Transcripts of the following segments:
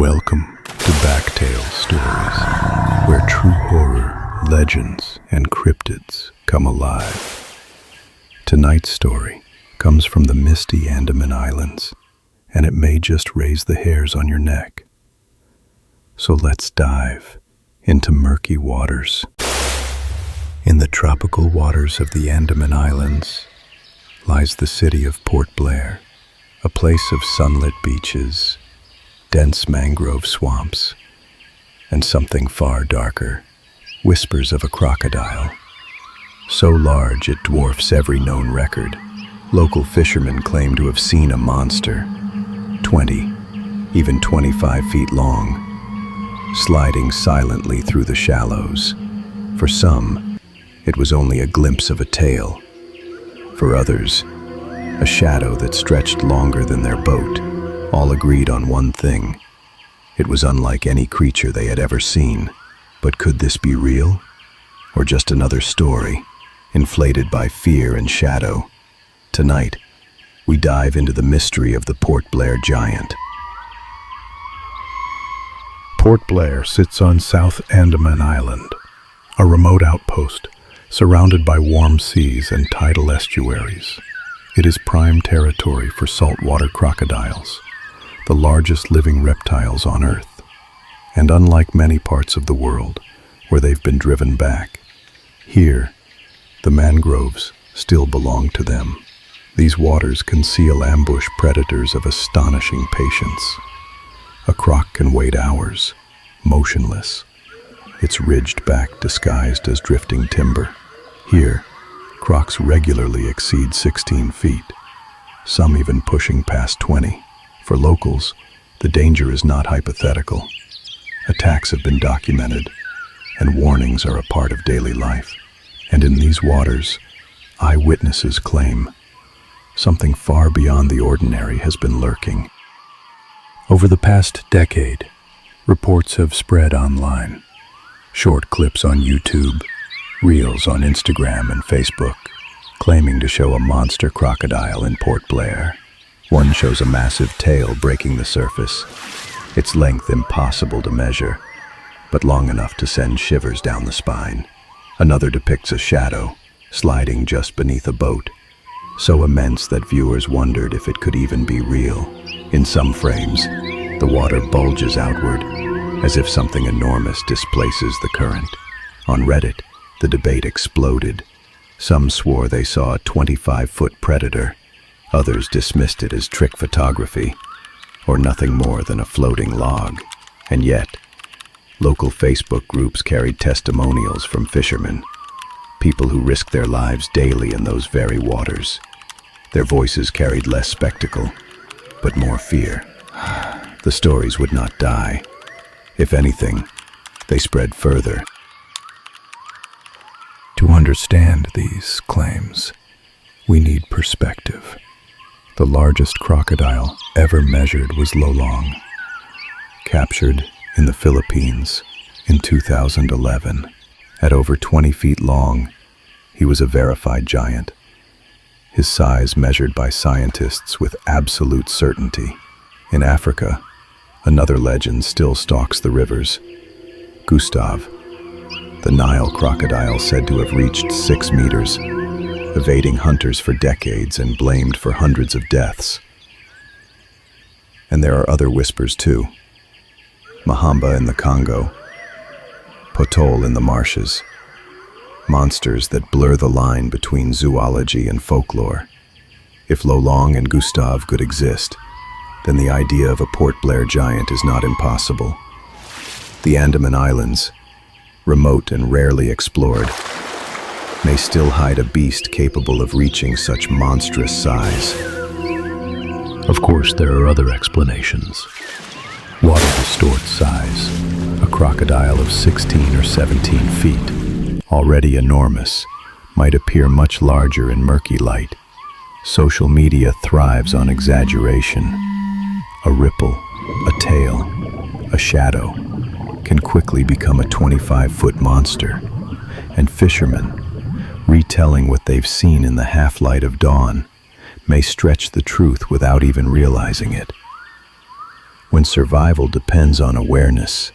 Welcome to Backtales Stories, where true horror, legends, and cryptids come alive. Tonight's story comes from the misty Andaman Islands, and it may just raise the hairs on your neck. So let's dive into murky waters. In the tropical waters of the Andaman Islands lies the city of Port Blair, a place of sunlit beaches, dense mangrove swamps, and something far darker, whispers of a crocodile. So large it dwarfs every known record. Local fishermen claim to have seen a monster, 20, even 25 feet long, sliding silently through the shallows. For some, it was only a glimpse of a tail. For others, a shadow that stretched longer than their boat. All agreed on one thing. It was unlike any creature they had ever seen. But could this be real? Or just another story, inflated by fear and shadow? Tonight, we dive into the mystery of the Port Blair giant. Port Blair sits on South Andaman Island, a remote outpost surrounded by warm seas and tidal estuaries. It is prime territory for saltwater crocodiles, the largest living reptiles on Earth. And unlike many parts of the world where they've been driven back, here, the mangroves still belong to them. These waters conceal ambush predators of astonishing patience. A croc can wait hours, motionless, its ridged back disguised as drifting timber. Here, crocs regularly exceed 16 feet, some even pushing past 20. For locals, the danger is not hypothetical. Attacks have been documented, and warnings are a part of daily life. And in these waters, eyewitnesses claim something far beyond the ordinary has been lurking. Over the past decade, reports have spread online. Short clips on YouTube, reels on Instagram and Facebook, claiming to show a monster crocodile in Port Blair. One shows a massive tail breaking the surface, its length impossible to measure, but long enough to send shivers down the spine. Another depicts a shadow, sliding just beneath a boat, so immense that viewers wondered if it could even be real. In some frames, the water bulges outward, as if something enormous displaces the current. On Reddit, the debate exploded. Some swore they saw a 25-foot predator. Others dismissed it as trick photography, or nothing more than a floating log. And yet, local Facebook groups carried testimonials from fishermen, people who risk their lives daily in those very waters. Their voices carried less spectacle, but more fear. The stories would not die. If anything, they spread further. To understand these claims, we need perspective. The largest crocodile ever measured was Lolong, captured in the Philippines in 2011. At over 20 feet long, he was a verified giant, his size measured by scientists with absolute certainty. In Africa, another legend still stalks the rivers. Gustav, the Nile crocodile said to have reached 6 meters, evading hunters for decades and blamed for hundreds of deaths. And there are other whispers too. Mahamba in the Congo, Potol in the marshes, monsters that blur the line between zoology and folklore. If Lolong and Gustav could exist, then the idea of a Port Blair giant is not impossible. The Andaman Islands, remote and rarely explored, may still hide a beast capable of reaching such monstrous size. Of course, there are other explanations. Water distorts size. A crocodile of 16 or 17 feet, already enormous, might appear much larger in murky light. Social media thrives on exaggeration. A ripple, a tail, a shadow can quickly become a 25-foot monster, and fishermen, retelling what they've seen in the half-light of dawn, may stretch the truth without even realizing it. When survival depends on awareness,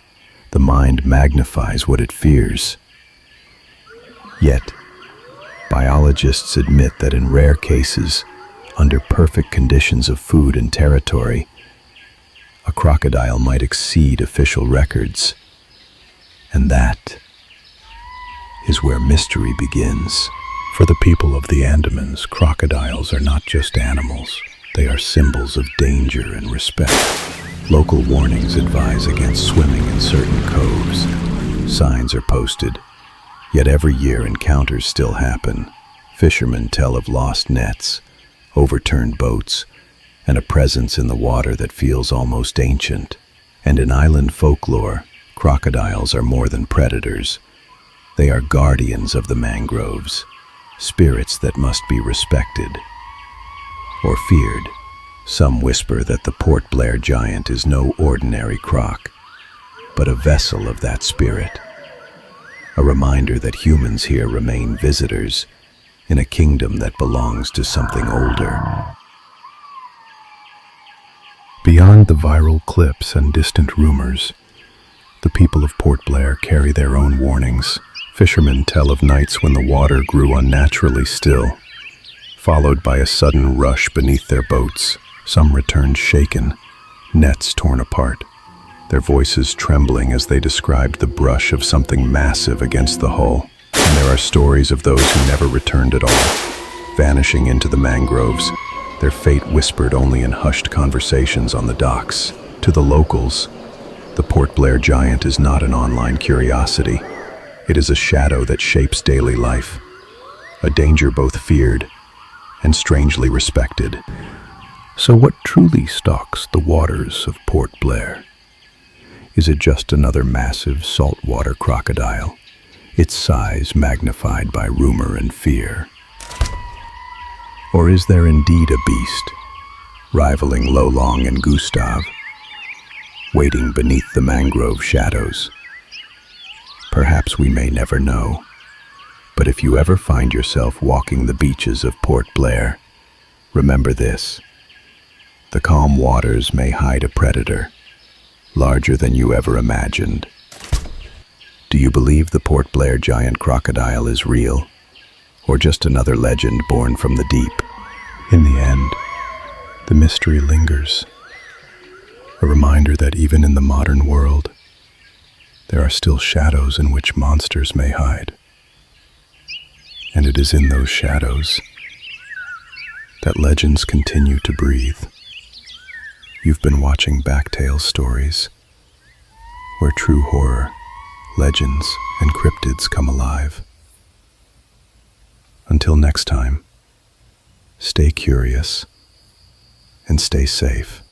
the mind magnifies what it fears. Yet, biologists admit that in rare cases, under perfect conditions of food and territory, a crocodile might exceed official records. And that is where mystery begins. For the people of the Andamans, crocodiles are not just animals. They are symbols of danger and respect. Local warnings advise against swimming in certain coves. Signs are posted, yet every year encounters still happen. Fishermen tell of lost nets, overturned boats, and a presence in the water that feels almost ancient. And in island folklore, crocodiles are more than predators. They are guardians of the mangroves, spirits that must be respected or feared. Some whisper that the Port Blair giant is no ordinary croc, but a vessel of that spirit. A reminder that humans here remain visitors in a kingdom that belongs to something older. Beyond the viral clips and distant rumors, the people of Port Blair carry their own warnings. Fishermen tell of nights when the water grew unnaturally still, followed by a sudden rush beneath their boats. Some returned shaken, nets torn apart, their voices trembling as they described the brush of something massive against the hull. And there are stories of those who never returned at all, vanishing into the mangroves, their fate whispered only in hushed conversations on the docks. To the locals, the Port Blair giant is not an online curiosity. It is a shadow that shapes daily life, a danger both feared and strangely respected. So what truly stalks the waters of Port Blair? Is it just another massive saltwater crocodile, its size magnified by rumor and fear? Or is there indeed a beast, rivaling Lolong and Gustav, waiting beneath the mangrove shadows? Perhaps we may never know, but if you ever find yourself walking the beaches of Port Blair, remember this: the calm waters may hide a predator, larger than you ever imagined. Do you believe the Port Blair giant crocodile is real, or just another legend born from the deep? In the end, the mystery lingers, a reminder that even in the modern world, there are still shadows in which monsters may hide. And it is in those shadows that legends continue to breathe. You've been watching Backtales Stories, where true horror, legends, and cryptids come alive. Until next time, stay curious and stay safe.